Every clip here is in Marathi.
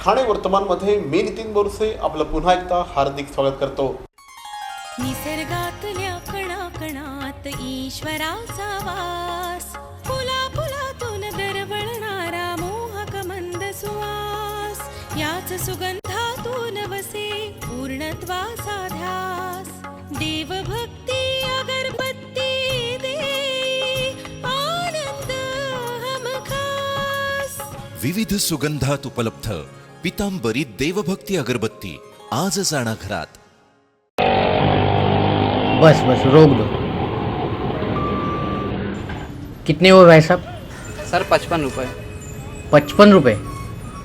ठाणे वर्तमानमध्ये मी नितीन बोरसे आपलं पुन्हा एकदा हार्दिक स्वागत करतो। निसर्गातल्या कणाकणात ईश्वराचा वास, फुला फुलातून दरवळणारा मोहक मंद सुवास, याच सुगंधातून वसे पूर्णत्वाचा ध्यास। देवभक्ती अगरबत्ती दे आनंद हमखास। विविध सुगंधात उपलब्ध पीतांबरी देवभक्ती अगरबत्ती आजच आणा घरात। बस बस रोक दो। कितने हुए भाई साहब? सर 55 रुपये। 55 रुपये?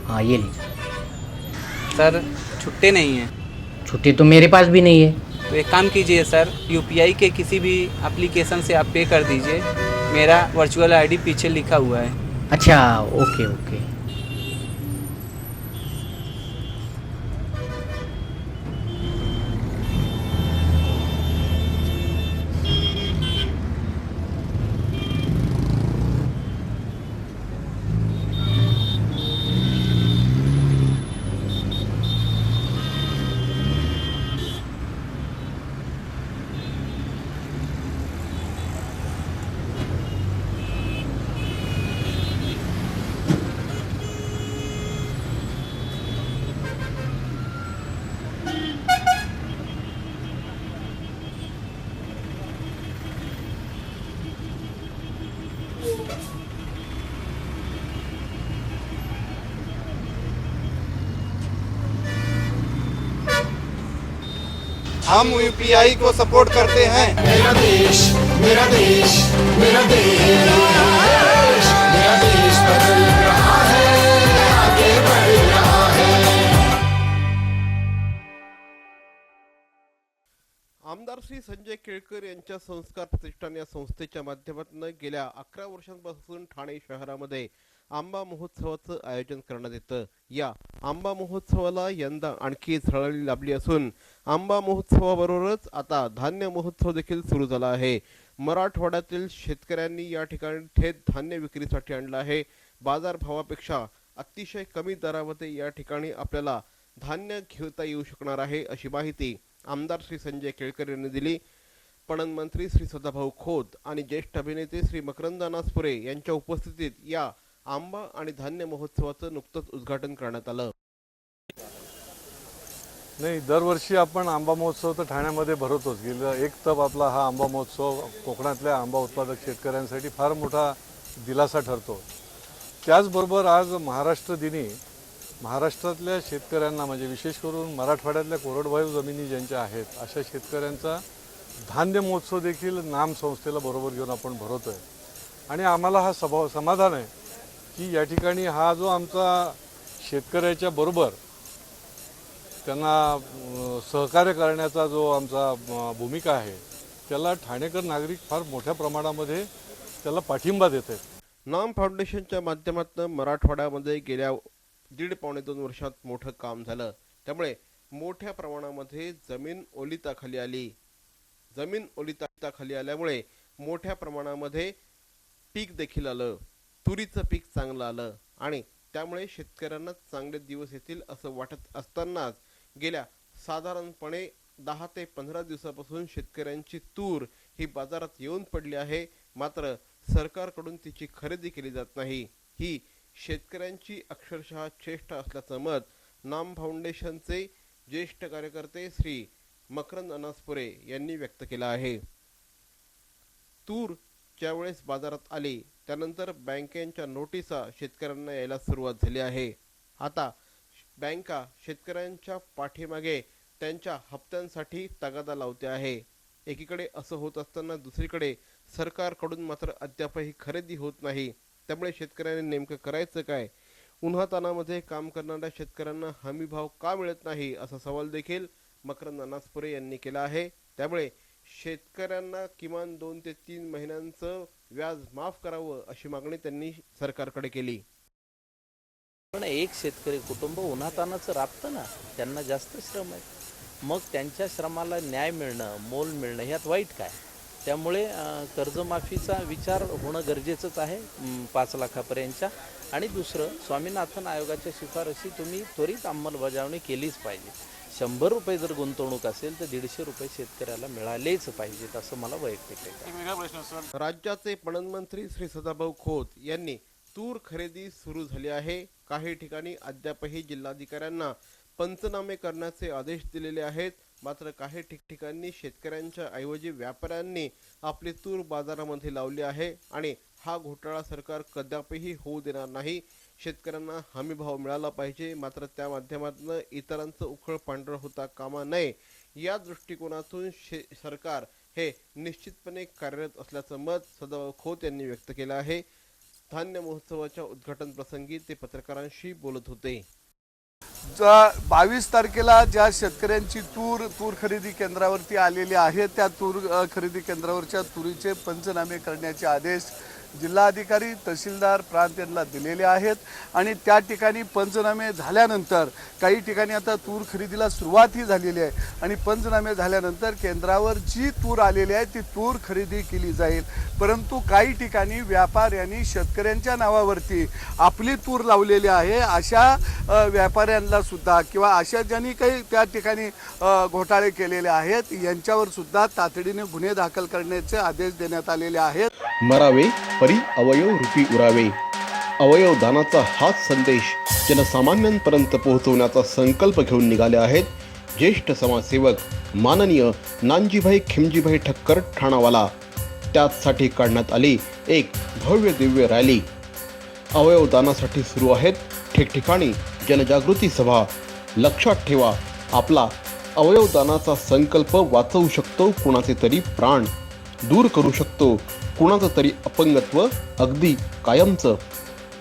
हाँ ये लीजिए। सर छुट्टे नहीं हैं। छुट्टी तो मेरे पास भी नहीं है। तो एक काम कीजिए सर, यूपीआई के किसी भी एप्लीकेशन से आप पे कर दीजिए। मेरा वर्चुअल आईडी पीछे लिखा हुआ है। अच्छा ओके ओके। हम यूपीआई को सपोर्ट करते हैं। मेरा देश मेरा देश मेरा देश, मेरा देश बदल रहा है, आगे बढ़ रहा है। आमदार श्री संजय केळकर यांच्या संस्कार प्रतिष्ठान या संस्थेच्या माध्यमातून गेल्या 11 वर्षांपासून ठाणे शहरामध्ये आंबा महोत्सवाचं आयोजन करण्यात येतं। या आंबा महोत्सवाला यंदा आणखी झळाळी लाभली असून आंबा महोत्सवाबरोबरच आता धान्य महोत्सव देखील सुरू झाला आहे। मराठवाड्यातील शेतकऱ्यांनी या ठिकाणी थेट धान्य विक्रीसाठी आणलं आहे। बाजारभावापेक्षा अतिशय कमी दरामध्ये या ठिकाणी आपल्याला धान्य घेता येऊ शकणार आहे, अशी माहिती आमदार श्री संजय केळकर यांनी दिली। पणन मंत्री श्री सदाभाऊ खोत आणि ज्येष्ठ अभिनेते श्री मकरंद अनासपुरे यांच्या उपस्थितीत या आंबा आणि धान्य महोत्सवाचं नुकतंच उद्घाटन करण्यात आलं। नाही, दरवर्षी आपण आंबा महोत्सव तर ठाण्यामध्ये भरवतोच। गेला एक तप आपला हा आंबा महोत्सव कोकणातल्या आंबा उत्पादक शेतकऱ्यांसाठी फार मोठा दिलासा ठरतो। त्याचबरोबर आज महाराष्ट्र दिनी महाराष्ट्रातल्या शेतकऱ्यांना, म्हणजे विशेष करून मराठवाड्यातल्या कोरडवाहू जमिनी ज्यांच्या आहेत अशा शेतकऱ्यांचा धान्य महोत्सव देखील नाम संस्थेला बरोबर घेऊन आपण भरवतोय। आणि आम्हाला हा समाधान आहे की या ठिकाणी हा जो आमचा शेतकऱ्याच्या बरोबर त्यांना सहकार्य करण्याचा जो आमचा भूमिका आहे त्याला ठाणेकर नागरिक फार मोठ्या प्रमाणामध्ये त्याला पाठिंबा देत आहेत। नाम फाउंडेशनच्या माध्यमातून मराठवाड्यामध्ये गेल्या 1.5-2 वर्षात मोठं काम झालं, त्यामुळे मोठ्या प्रमाणामध्ये जमीन ओलिताखाली आली। जमीन ओलिताखाली आल्यामुळे मोठ्या प्रमाणामध्ये पीक देखील आलं, तुरीचं पीक चांगलं आलं आणि त्यामुळे शेतकऱ्यांना चांगले दिवस येतील असं वाटत असतानाच गेल्या साधारणपणे 10 ते 15 दिवसापासून शेतकऱ्यांची तूर ही बाजारात येऊन पडली आहे, मात्र सरकारकडून तिची खरेदी केली जात नाही। ही शेतकऱ्यांची अक्षरशः चेष्टा असल्याचं मत नाम फाउंडेशनचे ज्येष्ठ कार्यकर्ते श्री मकरंद अनासपुरे यांनी व्यक्त केलं आहे। तूर ज्यावेळेस बाजारात आली त्यानंतर बँकेच्या नोटिसा शेतकऱ्यांना यायला सुरुवात झाली आहे। आता बँका शेतकऱ्यांच्या पाठीमागे त्यांच्या हप्त्यांसाठी तगादा लावते आहे। एकीकडे असं होत असताना दुसरीकडे सरकारकडून मात्र अद्यापही खरेदी होत नाही, त्यामुळे शेतकऱ्यांनी नेमकं करायचं काय? उन्हातानामध्ये काम करणाऱ्या शेतकऱ्यांना हमी भाव का मिळत नाही असा सवाल देखील मकरंद अनासपुरे यांनी केला आहे। त्यामुळे शेतकऱ्यांना किमान 2 ते 3 महिन्यांचं व्याज माफ करावं अशी मागणी त्यांनी सरकारकडे केली। पण एक शेतकरी कुटुंब उन्हातानाचं राबतं ना, त्यांना जास्त श्रम आहे, मग त्यांच्या श्रमाला न्याय मिळणं, मोल मिळणं ह्यात वाईट काय? त्यामुळे कर्जमाफीचा विचार होणं गरजेचंच आहे 5 लाखापर्यंतच्या, आणि दुसरं, स्वामीनाथन आयोगाच्या शिफारशी तुम्ही त्वरित अंमलबजावणी केलीच पाहिजे. 100 रुपये जर गुंतवणूक असेल तर 150 रुपये शेतकऱ्याला मिळालेच पाहिजेत, असं मला वैयक्तिक वाटतं. राज्याचे पणन मंत्री श्री सदाभाऊ खोत यांनी तूर खरेदी सुरू झाली आहे. काही ठिकाणी अद्यापही जिल्हाधिकाऱ्यांना पंचनामे करण्याचे आदेश दिलेले आहेत. मात्र काही ठिकठिकाणी शेतकऱ्यांच्या ऐवजी व्यापाऱ्यांनी आपली तूर बाजारामध्ये लावली आहे आणि हा घोटाळा सरकार कदापिही होऊ देणार नाही. शेतकऱ्यांना हमीभाव मिळाला पाहिजे, मात्र त्या माध्यमातून इतरांचं उखळ पांढरं होता कामा नये या दृष्टिकोनातून सरकार हे निश्चितपणे कार्यरत असल्याचं मत सदाभाऊ खोत यांनी व्यक्त केलं आहे. धान्य महोत्सवाच्या उद्घाटन प्रसंगी ते पत्रकारांशी बोलत होते. 22 तारखेला ज्या शेतकऱ्यांची तूर खरेदी केंद्रावरती आलेली आहे त्या तूर खरेदी केंद्रावरच्या तुरीचे पंचनामे करण्याचे आदेश जिल्हाधिकारी तहसीलदार प्रांत यांना दिलेले आहेत आणि त्या ठिकाणी पंचनामे झाल्यानंतर काही ठिकाणी आता तूर खरेदीला सुरुवातही झालेली आहे आणि पंचनामे झाल्यानंतर केंद्रावर जी तूर आलेली आहे ती तूर खरेदी केली जाईल. परंतु काही ठिकाणी व्यापाऱ्यांनी शेतकऱ्यांच्या नावावरती आपली तूर लावलेली आहे अशा व्यापाऱ्यांना सुद्धा किंवा अशा ज्यांनी काही त्या ठिकाणी घोटाळे केलेले आहेत यांच्यावर सुद्धा तातडीने गुन्हे दाखल करण्याचे आदेश देण्यात आलेले आहेत. मरावे परी अवयव रूपी उरावे. अवयव दानाचा हाच संदेश जनसामान्यांपर्यंत पोहोचवण्याचा संकल्प घेऊन निघाले आहेत ज्येष्ठ समाजसेवक माननीय नानजीभाई खिमजीभाई ठक्कर ठाणावाला. त्याचसाठी काढण्यात आली एक भव्य दिव्य रॅली. अवयव दानासाठी सुरू आहेत ठिकठिकाणी जनजागृती सभा. लक्षात ठेवा, आपला अवयव दानाचा संकल्प वाचवू शकतो कुणाचे तरी प्राण, दूर करू शकतो कुणाचं तरी अपंगत्व अगदी कायमचं,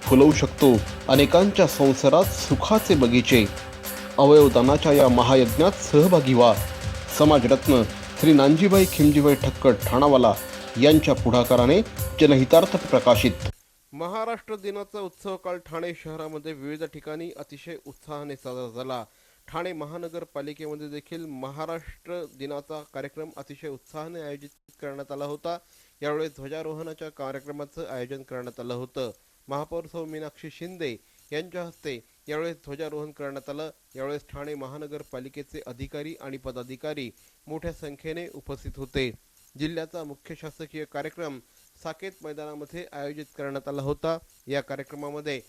फुलवू शकतो अनेकांच्या संसारात सुखाचे बगीचे. अवयवदानाच्या या महायज्ञात सहभागी व्हा. समाजरत्न श्री नानजीभाई खिमजीभाई ठक्कर ठाणावाला यांच्या पुढाकाराने जनहितार्थ प्रकाशित. महाराष्ट्र दिनाचा उत्सव काल ठाणे शहरामध्ये विविध ठिकाणी अतिशय उत्साहाने साजरा झाला. ठाणे महानगरपालिकेमध्ये देखील महाराष्ट्र दिनाचा कार्यक्रम अतिशय उत्साहाने आयोजित करण्यात आला होता. यावेळी ध्वजारोहणाच्या कार्यक्रमाचं आयोजन करण्यात आलं होतं. महापौर सौ मीनाक्षी शिंदे यांच्या हस्ते यावेळेस ध्वजारोहण करण्यात आलं. यावेळेस ठाणे महानगरपालिकेचे अधिकारी आणि पदाधिकारी मोठ्या संख्येने उपस्थित होते. जिल्ह्याचा मुख्य शासकीय कार्यक्रम साकेत मैदानामध्ये आयोजित करण्यात आला होता. या कार्यक्रमामध्ये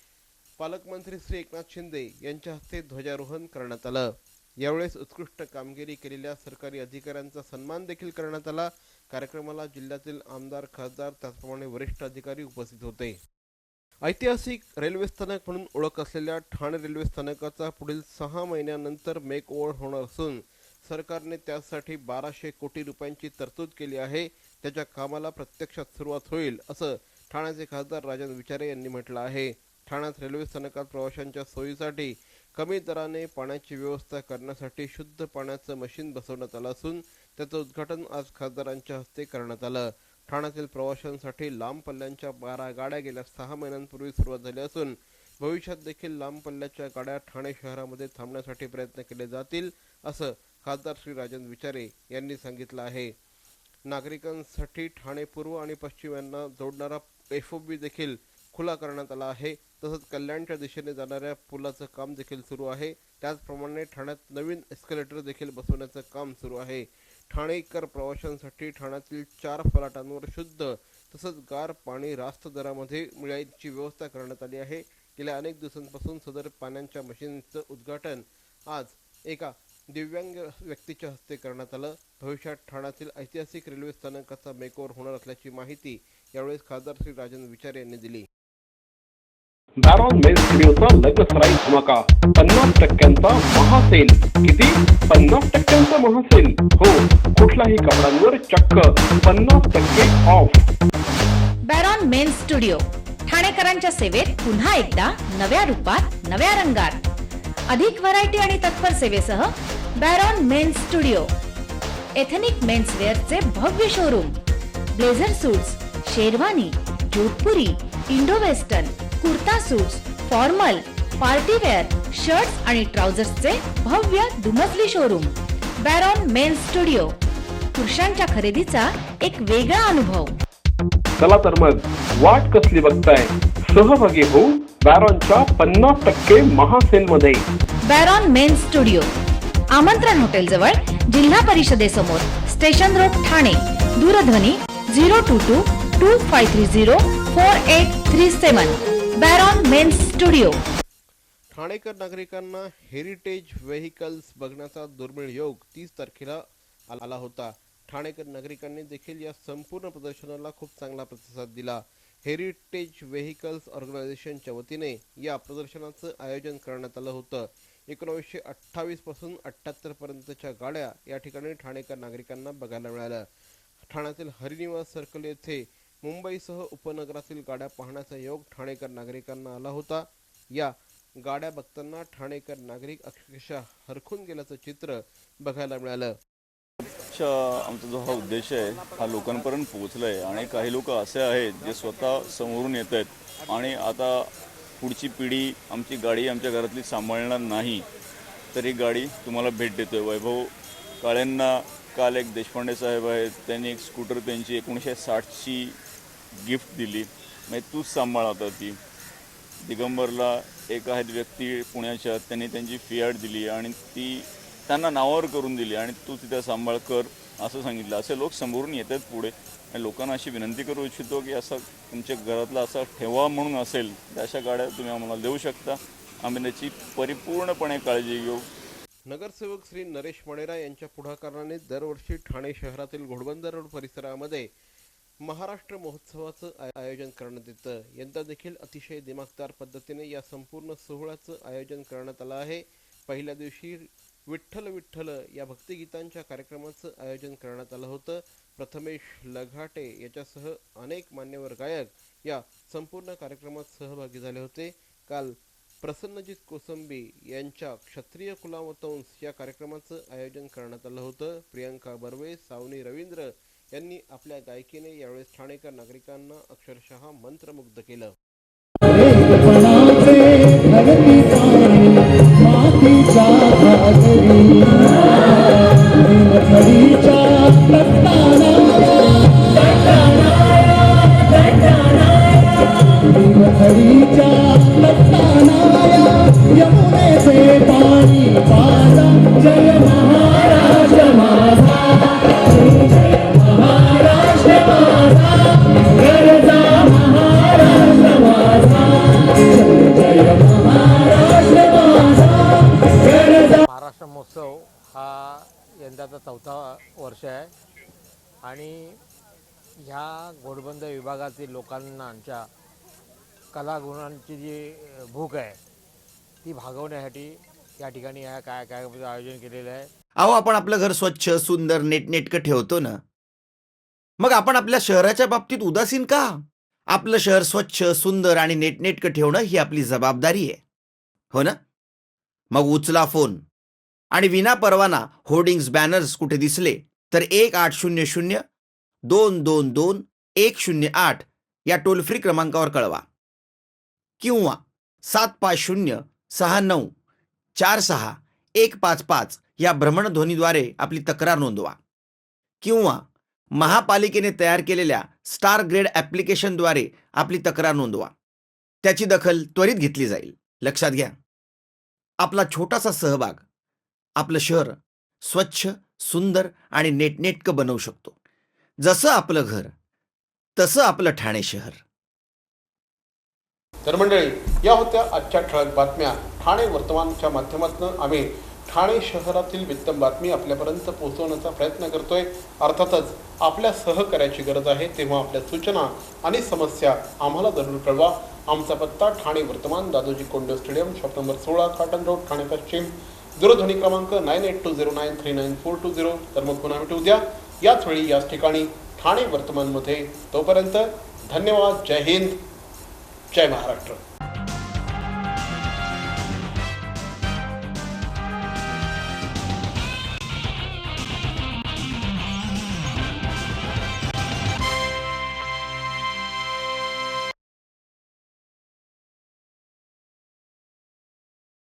पालकमंत्री श्री एकनाथ शिंदे यांच्या हस्ते ध्वजारोहण करण्यात आलं. यावेळेस उत्कृष्ट कामगिरी केलेल्या सरकारी अधिकाऱ्यांचा सन्मान देखील करण्यात आला. कार्यक्रमाला जिल्ह्यातील आमदार, खासदार त्याचप्रमाणे वरिष्ठ अधिकारी उपस्थित होते. ऐतिहासिक रेल्वे स्थानक म्हणून ओळख असलेल्या ठाणे रेल्वे स्थानकाचा पुढील 6 महिन्यानंतर मेक ओव्हर होणार असून सरकारने त्यासाठी 1200 कोटी रुपयांची तरतूद केली आहे. त्याच्या कामाला प्रत्यक्षात सुरुवात होईल असं ठाण्याचे खासदार राजन विचारे यांनी म्हटलं आहे. ठाण्यात रेल्वे स्थानकात प्रवाशांच्या सोयीसाठी कमी दराने पाण्याची व्यवस्था करण्यासाठी शुद्ध पाण्याचं मशीन बसवण्यात आलं असून त्याचं उद्घाटन आज खासदारांच्या हस्ते करण्यात आलं. ठाण्यातील प्रवाशांसाठी लांब पल्ल्यांच्या 12 गाड्या गेल्या 6 महिन्यांपूर्वी सुरुवात झाल्या असून भविष्यात देखील लांब पल्ल्याच्या गाड्या ठाणे शहरामध्ये थांबण्यासाठी प्रयत्न केले जातील असं खासदार श्री राजन विचारे यांनी सांगितलं आहे. नागरिकांसाठी ठाणे पूर्व आणि पश्चिम यांना जोडणारा FOB देखील खुला करण्यात आला आहे. तसंच कल्याणच्या दिशेने जाणाऱ्या पुलाचं काम देखील सुरू आहे. त्याचप्रमाणे ठाण्यात नवीन एस्केलेटर देखील बसवण्याचं काम सुरू आहे. ठाणेकर प्रवाशांसाठी ठाण्यातील 4 फलाटांवर शुद्ध तसंच गार पाणी रास्त दरामध्ये मिळण्याची व्यवस्था करण्यात आली आहे. गेल्या अनेक दिवसांपासून सदर पाण्याच्या मशीनचं उद्घाटन आज एका दिव्यांग व्यक्तीच्या हस्ते करण्यात आलं. भविष्यात ठाण्यातील ऐतिहासिक रेल्वे स्थानकाचा मेकओव्हर होणार असल्याची माहिती यावेळेस खासदार श्री राजन विचारे यांनी दिली. बॅरॉन मेन्स स्टुडिओचा लग्नसराई धमाका 50% महासेल. किती? 50% महासेल. हो, कुठल्याही कपड्यांवर चक्क 50% ऑफ. बॅरॉन मेन्स स्टुडिओ ठाणेकरांच्या सेवेत पुन्हा एकदा नव्या रूपात, नव्या रंगात. अधिक व्हरायटी आणि तत्पर सेवेसह Baron men's studio. Ethnic men's वेअरचे भव्य showroom. Blazer suits, sherwani, Jodhpuri, Indo western, kurta suits, formal, partywear, shirts आणि ट्राउझर्सचे भव्य दुमजली शोरूम. बॅरॉन men's studio. पुरुषांच्या खरेदीचा एक वेगळा अनुभव. चला तर मग वाट कसली बघताय, सहभागी होऊ बॅरॉनच्या 50% महासेलमध्ये. बॅरॉन मेन्स स्टुडिओ, आमंत्रण हॉटेल जवळ, जिल्हा परिषदेसमोर, स्टेशन रोड, ठाणे. दूरध्वनी 022-2530-4837. बॅरॉन मेन्स स्टुडिओ. ठाणेकर नागरिकांना हेरिटेज व्हेकल्स बघण्याचा दुर्मिळ योग 30 तारखेला आला होता. ठाणेकर नागरिकांनी देखील या संपूर्ण प्रदर्शनाला खूप चांगला प्रतिसाद दिला. हेरिटेज व्हेकल्स ऑर्गनायझेशनच्या वतीने या प्रदर्शनाचं आयोजन करण्यात आलं होतं. 1928 पासून 78 पर्यंतच्या गाड्या या ठिकाणी ठाणेकर नागरिकांना बघायला मिळाल्या. ठाण्यातील हरिनिवास सर्कल येथे मुंबईसह उपनगरातील गाड्या पाहण्याचा योग ठाणेकर नागरिकांना आला होता. या गाड्या बघताना ठाणेकर नागरिक अक्षरशः हरखून गेल्याचं चित्र बघायला मिळालं. आमचा जो हा उद्देश आहे हा लोकांपर्यंत पोहोचला आहे आणि काही लोक असे आहेत जे स्वतः समोरून येत आहेत आणि आता पुढची पिढी आमची गाडी आमच्या घरातली सांभाळणार नाही तर ही गाडी तुम्हाला भेट देतोय. वैभव काळेंना काल एक देशपांडे साहेब आहेत, त्यांनी एक स्कूटर त्यांची 1960ची गिफ्ट दिली, म्हणजे तूच सांभाळ आता ती. दिगंबरला एक आहेत व्यक्ती पुण्याच्या, त्यांनी त्यांची फियाट दिली आणि ती त्यांना नावावर करून दिली आणि तू तिथे सांभाळ कर असं सांगितलं. असे लोक समोरून येतात पुढे आणि लोकांना अशी विनंती करू इच्छितो की असं तुमच्या घरातला असा ठेवा म्हणून असेल तर अशा गाड्या तुम्ही आम्हाला देऊ शकता. आम्ही त्याची परिपूर्णपणे काळजी घेऊ. नगरसेवक श्री नरेश मणेरा यांच्या पुढाकाराने दरवर्षी ठाणे शहरातील घोडबंदर रोड परिसरामध्ये महाराष्ट्र महोत्सवाचं आयोजन करण्यात येतं. यंदा देखील अतिशय दिमागदार पद्धतीने या संपूर्ण सोहळ्याचं आयोजन करण्यात आलं आहे. पहिल्या दिवशी विठ्ठल विठ्ठल या भक्तिगीतांच्या कार्यक्रमाचं आयोजन करण्यात आलं होतं. प्रथमेश लघाटे याच्यासह अनेक मान्यवर गायक या संपूर्ण कार्यक्रमात सहभागी झाले होते. काल प्रसन्नजित कोसंबी यांच्या क्षत्रिय कुलावतंस या कार्यक्रमाचं आयोजन करण्यात आलं होतं. प्रियंका बर्वे, सावनी रवींद्र यांनी आपल्या गायकीने यावेळेस ठाणेकर नागरिकांना अक्षरशः मंत्रमुग्ध केलं. महाराष्ट्र महोत्सव हा यंदाचा 4था वर्ष आहे आणि ह्या घोडबंदर विभागातील लोकांच्या कलागुणांची जी भूक आहे ती भागवण्यासाठी या ठिकाणी ह्या कार्यक्रमाचं आयोजन केलेलं आहे. अहो, आपण आपलं घर स्वच्छ, सुंदर, नेटनेटकं ठेवतो ना, मग आपण आपल्या शहराच्या बाबतीत उदासीन का? आपलं शहर स्वच्छ, सुंदर आणि नेटनेटकं ठेवणं ही आपली जबाबदारी आहे, हो ना? मग उचला फोन आणि विना परवाना होर्डिंग्स, बॅनर्स कुठे दिसले तर 1800-222-108 या टोल फ्री क्रमांकावर कळवा किंवा 7506946-155 या भ्रमणध्वनीद्वारे आपली तक्रार नोंदवा किंवा महापालिकेने तयार केलेल्या स्टार ग्रेड ॲप्लिकेशनद्वारे आपली तक्रार नोंदवा. त्याची दखल त्वरित घेतली जाईल. लक्षात घ्या, आपला छोटासा सहभाग आपलं शहर स्वच्छ, सुंदर आणि नेटनेटकं बनवू शकतो. जसं आपलं घर तसं आपलं ठाणे शहर. तर मंडळी, या होत्या आजच्या ठळक बातम्या. ठाणे वर्तमानच्या माध्यमातून आम्ही ठाणे शहरातील वित्तम बातमी आपल्यापर्यंत पोहोचवण्याचा प्रयत्न करतोय. अर्थातच आपल्या सहकार्याची गरज आहे, तेव्हा आपल्या सूचना आणि समस्या आम्हाला जरूर कळवा. आमचा पत्ता ठाणे वर्तमान, Dadoji Konde stadium, shop number 16, cotton road, Thane पश्चिम. दूरध्वनी क्रमांक 9820939420. तर मग पुन्हा भेटू उद्या याच वेळी याच ठिकाणी ठाणे वर्तमानमध्ये. तोपर्यंत धन्यवाद. जय हिंद, जय महाराष्ट्र.